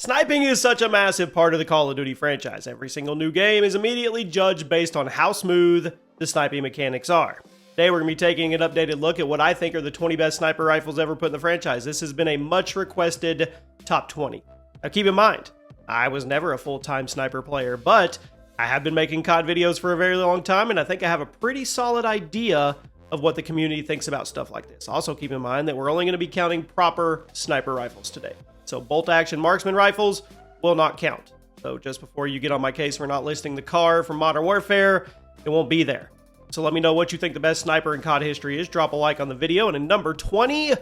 Sniping is such a massive part of the Call of Duty franchise. Every single new game is immediately judged based on how smooth the sniping mechanics are. Today we're going to be taking an updated look at what I think are the 20 best sniper rifles ever put in the franchise. This has been a much requested top 20. Now keep in mind, I was never a full-time sniper player, but I have been making COD videos for a very long time, and I think I have a pretty solid idea of what the community thinks about stuff like this. Also keep in mind that we're only going to be counting proper sniper rifles today. So bolt-action marksman rifles will not count. So just before you get on my case for not listing the car from Modern Warfare, it won't be there. So let me know what you think the best sniper in COD history is. Drop a like on the video. And in number 20,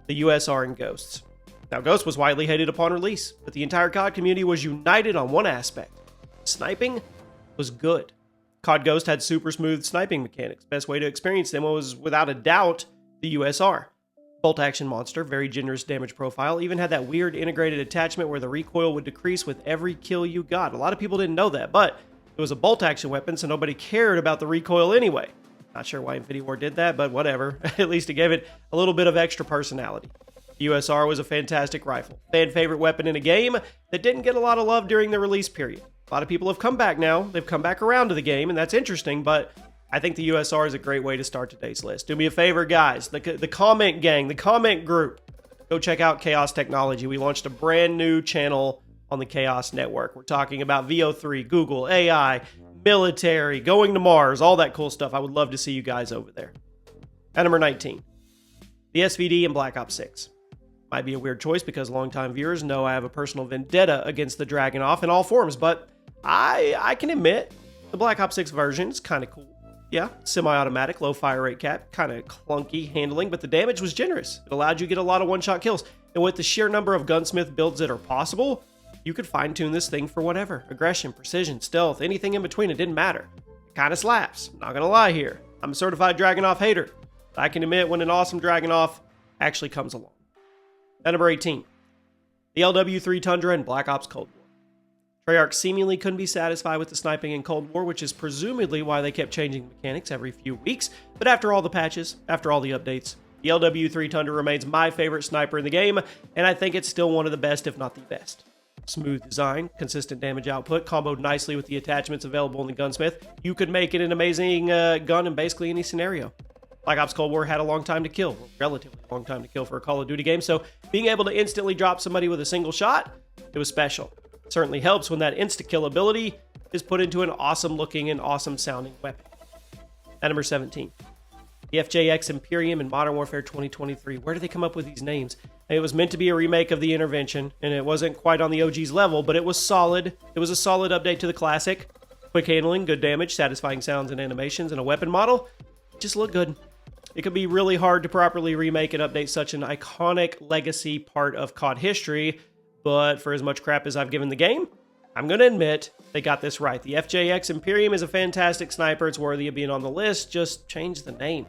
the USR Ghosts. Now, Ghost was widely hated upon release, but the entire COD community was united on one aspect. Sniping was good. COD Ghost had super smooth sniping mechanics. Best way to experience them was, without a doubt, the USR. Bolt-action monster, very generous damage profile, even had that weird integrated attachment where the recoil would decrease with every kill you got. A lot of people didn't know that, but it was a bolt-action weapon, so nobody cared about the recoil anyway. Not sure why Infinity Ward did that, but whatever. At least it gave it a little bit of extra personality. The USR was a fantastic rifle. Fan favorite weapon in a game that didn't get a lot of love during the release period. A lot of people have come back now. They've come back around to the game, and that's interesting, but I think the USR is a great way to start today's list. Do me a favor, guys. The comment gang, the comment group, go check out Chaos Technology. We launched a brand new channel on the Chaos Network. We're talking about VO3, Google, AI, military, going to Mars, all that cool stuff. I would love to see you guys over there. At number 19, the SVD and Black Ops 6. Might be a weird choice because longtime viewers know I have a personal vendetta against the Dragunov in all forms, but I can admit the Black Ops 6 version is kind of cool. Yeah, semi-automatic, low fire rate cap, kind of clunky handling, but the damage was generous. It allowed you to get a lot of one-shot kills. And with the sheer number of gunsmith builds that are possible, you could fine-tune this thing for whatever. Aggression, precision, stealth, anything in between, it didn't matter. It kind of slaps. Not gonna lie here. I'm a certified Dragunov hater. I can admit when an awesome Dragunov actually comes along. At number 18, the LW3 Tundra and Black Ops Cold War. Treyarch seemingly couldn't be satisfied with the sniping in Cold War, which is presumably why they kept changing mechanics every few weeks. But after all the patches, after all the updates, the LW3 Tundra remains my favorite sniper in the game, and I think it's still one of the best, if not the best. Smooth design, consistent damage output, comboed nicely with the attachments available in the gunsmith. You could make it an amazing gun in basically any scenario. Black Ops Cold War had a long time to kill, relatively long time to kill for a Call of Duty game, so being able to instantly drop somebody with a single shot, it was special. It certainly helps when that insta-kill ability is put into an awesome-looking and awesome-sounding weapon. At number 17, the FJX Imperium in Modern Warfare 2023. Where do they come up with these names? It was meant to be a remake of the Intervention, and it wasn't quite on the OG's level, but it was solid. It was a solid update to the classic. Quick handling, good damage, satisfying sounds and animations, and a weapon model. It just looked good. It could be really hard to properly remake and update such an iconic legacy part of COD history, but for as much crap as I've given the game, I'm going to admit they got this right. The FJX Imperium is a fantastic sniper. It's worthy of being on the list. Just change the name.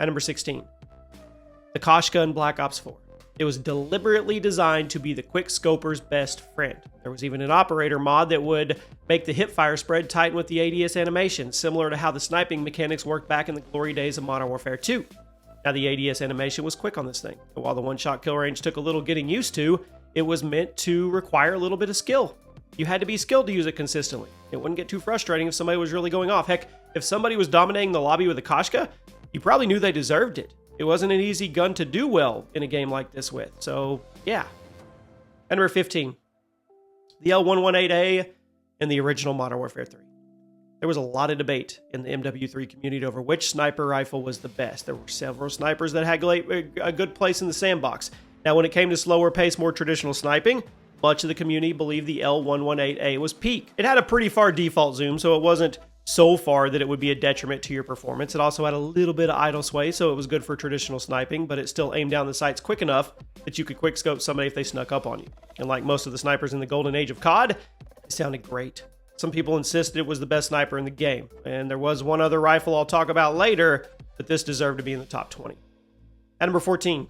At number 16, the Kosh Gun Black Ops 4. It was deliberately designed to be the quick scoper's best friend. There was even an operator mod that would make the hipfire spread tighten with the ADS animation, similar to how the sniping mechanics worked back in the glory days of Modern Warfare 2. Now the ADS animation was quick on this thing, and while the one-shot kill range took a little getting used to, it was meant to require a little bit of skill. You had to be skilled to use it consistently. It wouldn't get too frustrating if somebody was really going off. Heck, if somebody was dominating the lobby with a Koshka, you probably knew they deserved it. It wasn't an easy gun to do well in a game like this with, so yeah. And number 15, the L118A and the original Modern Warfare 3. There was a lot of debate in the MW3 community over which sniper rifle was the best. There were several snipers that had a good place in the sandbox. Now, when it came to slower pace, more traditional sniping, much of the community believed the L118A was peak. It had a pretty far default zoom, so it wasn't so far that it would be a detriment to your performance. It also had a little bit of idle sway, so it was good for traditional sniping, but it still aimed down the sights quick enough that you could quickscope somebody if they snuck up on you. And like most of the snipers in the golden age of COD, it sounded great. Some people insisted it was the best sniper in the game, and there was one other rifle I'll talk about later, but this deserved to be in the top 20. At number 14,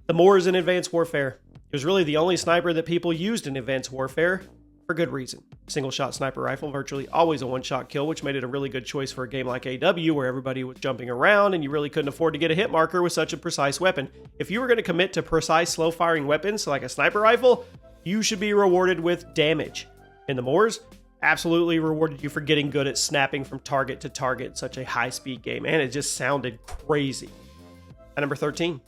the Moors in Advanced Warfare. It was really the only sniper that people used in Advanced Warfare, for good reason. Single shot sniper rifle, virtually always a one-shot kill, which made it a really good choice for a game like AW where everybody was jumping around and you really couldn't afford to get a hit marker with such a precise weapon. If you were going to commit to precise slow firing weapons like a sniper rifle, you should be rewarded with damage. In the Moors, absolutely rewarded you for getting good at snapping from target to target in such a high-speed game, and it just sounded crazy. At number 13,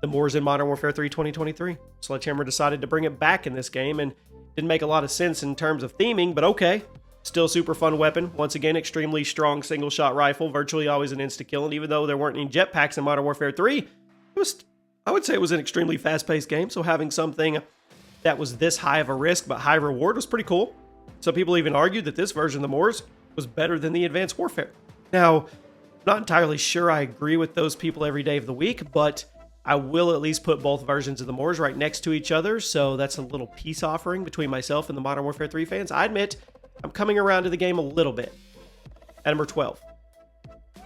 the Moors in Modern Warfare 3 2023. Sledgehammer decided to bring it back in this game, and didn't make a lot of sense in terms of theming, but okay. Still super fun weapon. Once again, extremely strong single-shot rifle, virtually always an insta-kill, and even though there weren't any jetpacks in Modern Warfare 3, I would say it was an extremely fast-paced game, so having something that was this high of a risk but high reward was pretty cool. Some people even argued that this version of the Moors was better than the Advanced Warfare. Now, not entirely sure I agree with those people every day of the week, but I will at least put both versions of the Moors right next to each other, so that's a little peace offering between myself and the Modern Warfare 3 fans. I admit, I'm coming around to the game a little bit. At number 12,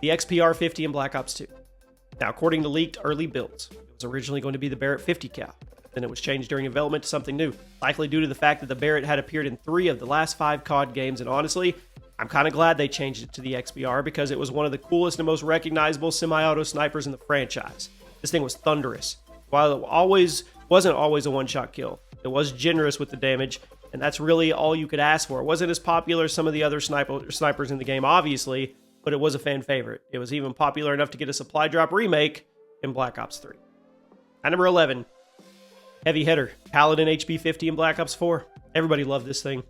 the XPR-50 in Black Ops 2. Now, according to leaked early builds, it was originally going to be the Barrett 50 cal. Then it was changed during development to something new, likely due to the fact that the Barrett had appeared in 3 of the last 5 COD games, and honestly, I'm kind of glad they changed it to the XPR because it was one of the coolest and most recognizable semi-auto snipers in the franchise. This thing was thunderous. While it wasn't always a one-shot kill, it was generous with the damage, and that's really all you could ask for. It wasn't as popular as some of the other snipers in the game, obviously, but it was a fan favorite. It was even popular enough to get a supply drop remake in Black Ops 3. At number 11, heavy hitter, Paladin HP50 in Black Ops 4. Everybody loved this thing.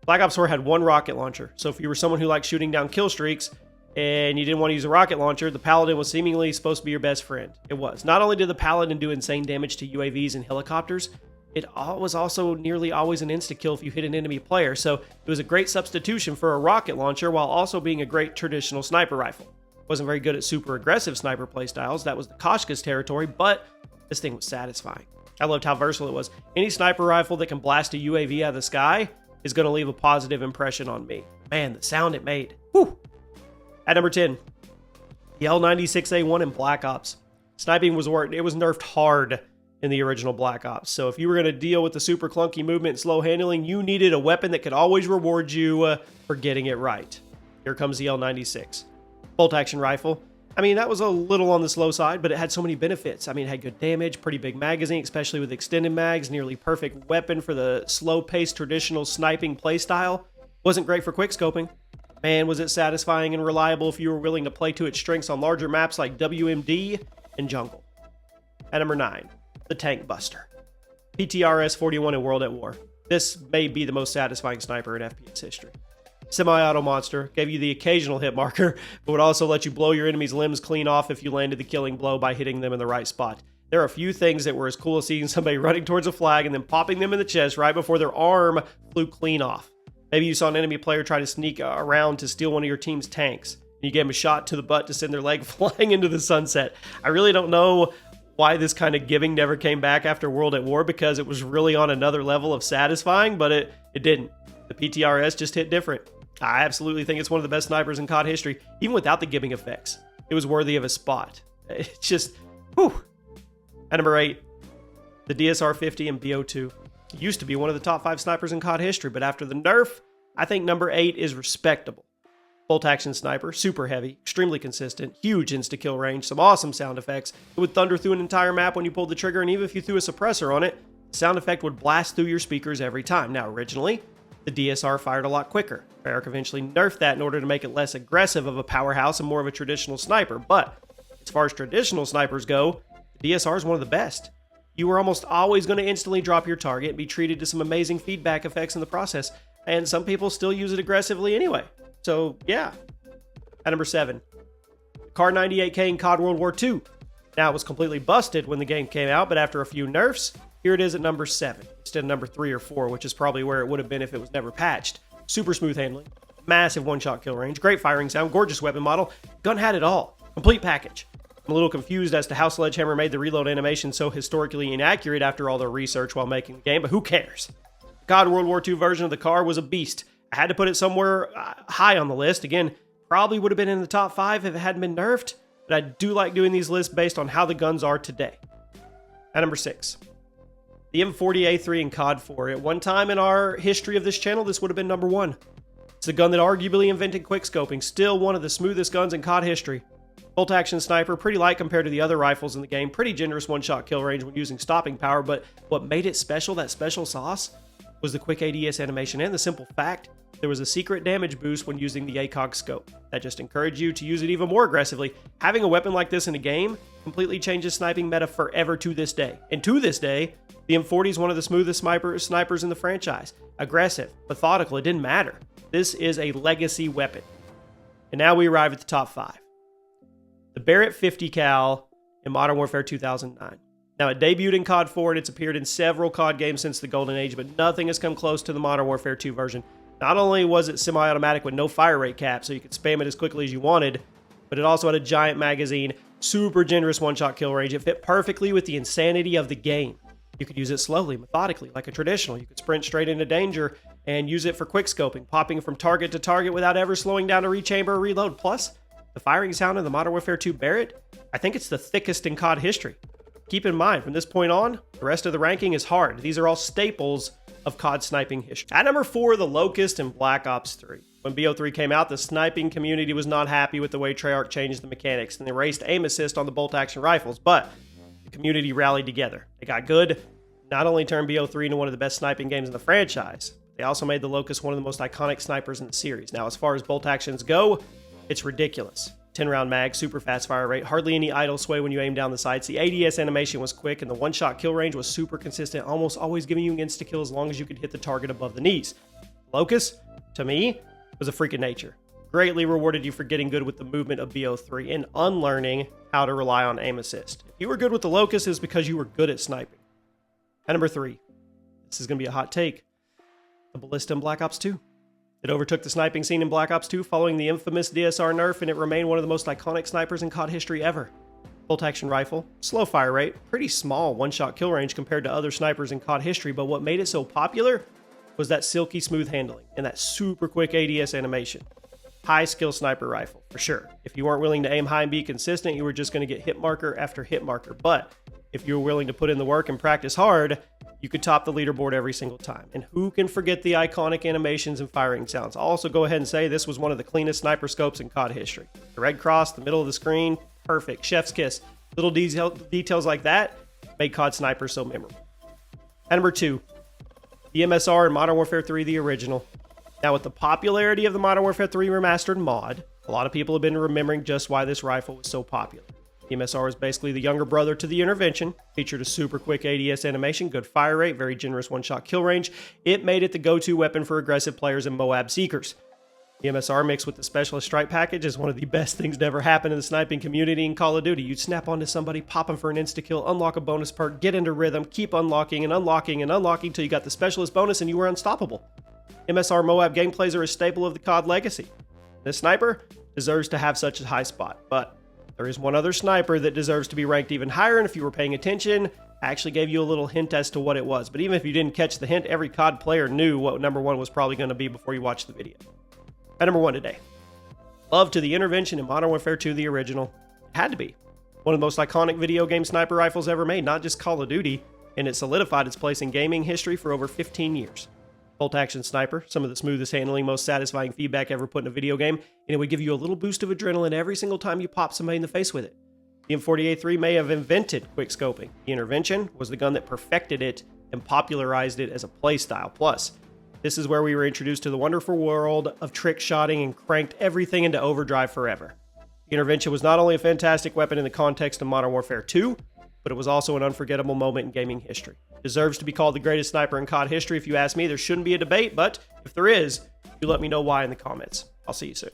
Black Ops 4 had one rocket launcher, so if you were someone who liked shooting down kill streaks and you didn't want to use a rocket launcher, the Paladin was seemingly supposed to be your best friend. It was. Not only did the Paladin do insane damage to UAVs and helicopters, it was also nearly always an insta-kill if you hit an enemy player, so it was a great substitution for a rocket launcher while also being a great traditional sniper rifle. Wasn't very good at super aggressive sniper playstyles, that was the Kosh Gun territory, but this thing was satisfying. I loved how versatile it was. Any sniper rifle that can blast a UAV out of the sky is going to leave a positive impression on me. Man, the sound it made. Whew. At number 10, the L96A1 in Black Ops. Sniping was nerfed hard in the original Black Ops. So if you were going to deal with the super clunky movement and slow handling, you needed a weapon that could always reward you for getting it right. Here comes the L96. Bolt action rifle. I mean, that was a little on the slow side, but it had so many benefits. I mean, it had good damage, pretty big magazine, especially with extended mags, nearly perfect weapon for the slow-paced traditional sniping playstyle. Wasn't great for quickscoping. Man, was it satisfying and reliable if you were willing to play to its strengths on larger maps like WMD and Jungle. At number 9, the Tank Buster. PTRS-41 in World at War. This may be the most satisfying sniper in FPS history. Semi-auto monster, gave you the occasional hit marker, but would also let you blow your enemy's limbs clean off if you landed the killing blow by hitting them in the right spot. There are a few things that were as cool as seeing somebody running towards a flag and then popping them in the chest right before their arm flew clean off. Maybe you saw an enemy player try to sneak around to steal one of your team's tanks, and you gave them a shot to the butt to send their leg flying into the sunset. I really don't know why this kind of giving never came back after World at War, because it was really on another level of satisfying, but it didn't. The PTRS just hit different. I absolutely think it's one of the best snipers in COD history, even without the giving effects. It was worthy of a spot. It's just, whew. At number 8, the DSR-50 and BO2. It used to be one of the top 5 snipers in COD history, but after the nerf, I think number 8 is respectable. Bolt action sniper, super heavy, extremely consistent, huge insta-kill range, some awesome sound effects. It would thunder through an entire map when you pulled the trigger, and even if you threw a suppressor on it, the sound effect would blast through your speakers every time. Now, originally, the DSR fired a lot quicker. Barrett eventually nerfed that in order to make it less aggressive of a powerhouse and more of a traditional sniper. But as far as traditional snipers go, the DSR is one of the best. You were almost always going to instantly drop your target and be treated to some amazing feedback effects in the process. And some people still use it aggressively anyway. So, yeah. At number 7, Kar 98K in COD World War II. Now, it was completely busted when the game came out, but after a few nerfs, here it is at number 7, instead of number 3 or 4, which is probably where it would have been if it was never patched. Super smooth handling, massive one-shot kill range, great firing sound, gorgeous weapon model. Gun had it all. Complete package. I'm a little confused as to how Sledgehammer made the reload animation so historically inaccurate after all their research while making the game, but who cares? The COD World War II version of the car was a beast. I had to put it somewhere high on the list. Again, probably would have been in the top 5 if it hadn't been nerfed, but I do like doing these lists based on how the guns are today. At number 6, the M40A3 in COD 4. At one time in our history of this channel, this would have been number 1. It's the gun that arguably invented quickscoping, still one of the smoothest guns in COD history. Bolt action sniper, pretty light compared to the other rifles in the game, pretty generous one-shot kill range when using stopping power, but what made it special, that special sauce, was the quick ADS animation and the simple fact there was a secret damage boost when using the ACOG scope. That just encouraged you to use it even more aggressively. Having a weapon like this in a game completely changes sniping meta forever to this day. And to this day, the M40 is one of the smoothest snipers in the franchise. Aggressive, methodical, it didn't matter. This is a legacy weapon. And now we arrive at the top 5. The Barrett 50 cal in Modern Warfare 2009. Now, it debuted in COD 4 and it's appeared in several COD games since the Golden Age, but nothing has come close to the Modern Warfare 2 version. Not only was it semi-automatic with no fire rate cap, so you could spam it as quickly as you wanted, but it also had a giant magazine, super generous one-shot kill range. It fit perfectly with the insanity of the game. You could use it slowly, methodically, like a traditional. You could sprint straight into danger and use it for quick scoping, popping from target to target without ever slowing down to rechamber or reload. Plus, the firing sound of the Modern Warfare 2 Barrett, I think it's the thickest in COD history. Keep in mind, from this point on, the rest of the ranking is hard. These are all staples of COD sniping history. At number 4, the Locust in Black Ops 3. When BO3 came out, the sniping community was not happy with the way Treyarch changed the mechanics and they erased aim assist on the bolt action rifles, but the community rallied together. They got good, not only turned BO3 into one of the best sniping games in the franchise, they also made the Locust one of the most iconic snipers in the series. Now, as far as bolt actions go, it's ridiculous. 10-round mag, super fast fire rate, hardly any idle sway when you aim down the sights. The ADS animation was quick, and the one-shot kill range was super consistent, almost always giving you an insta-kill as long as you could hit the target above the knees. Locust, to me, was a freak of nature. Greatly rewarded you for getting good with the movement of BO3 and unlearning how to rely on aim assist. If you were good with the Locust, it's because you were good at sniping. At number 3, this is going to be a hot take, the Ballist in Black Ops 2. It overtook the sniping scene in Black Ops 2 following the infamous DSR nerf, and it remained one of the most iconic snipers in COD history ever. Bolt action rifle, slow fire rate, pretty small one-shot kill range compared to other snipers in COD history, but what made it so popular was that silky smooth handling and that super quick ADS animation. High skill sniper rifle, for sure. If you weren't willing to aim high and be consistent, you were just going to get hit marker after hit marker, but if you were willing to put in the work and practice hard, you could top the leaderboard every single time. And who can forget the iconic animations and firing sounds? I'll also go ahead and say this was one of the cleanest sniper scopes in COD history. The red cross, the middle of the screen, perfect. Chef's kiss. Little details like that made COD Sniper so memorable. At number 2, the MSR in Modern Warfare 3, the original. Now, with the popularity of the Modern Warfare 3 Remastered mod, a lot of people have been remembering just why this rifle was so popular. The MSR was basically the younger brother to the Intervention, featured a super quick ADS animation, good fire rate, very generous one-shot kill range. It made it the go-to weapon for aggressive players and Moab seekers. The MSR mixed with the Specialist Strike package is one of the best things to ever happen in the sniping community in Call of Duty. You'd snap onto somebody, pop them for an insta-kill, unlock a bonus perk, get into rhythm, keep unlocking and unlocking and unlocking till you got the Specialist bonus and you were unstoppable. MSR Moab gameplays are a staple of the COD legacy. This sniper deserves to have such a high spot, but there is one other sniper that deserves to be ranked even higher, and if you were paying attention, I actually gave you a little hint as to what it was. But even if you didn't catch the hint, every COD player knew what number 1 was probably going to be before you watched the video. At number 1 today, love to the Intervention in Modern Warfare 2, the original. It had to be. One of the most iconic video game sniper rifles ever made, not just Call of Duty, and it solidified its place in gaming history for over 15 years. Bolt action sniper, some of the smoothest handling, most satisfying feedback ever put in a video game, and it would give you a little boost of adrenaline every single time you pop somebody in the face with it. The M40A3 may have invented quick scoping. The Intervention was the gun that perfected it and popularized it as a playstyle. Plus, this is where we were introduced to the wonderful world of trick shotting and cranked everything into overdrive forever. The Intervention was not only a fantastic weapon in the context of Modern Warfare 2, but it was also an unforgettable moment in gaming history. It deserves to be called the greatest sniper in COD history. If you ask me, there shouldn't be a debate, but if there is, you let me know why in the comments. I'll see you soon.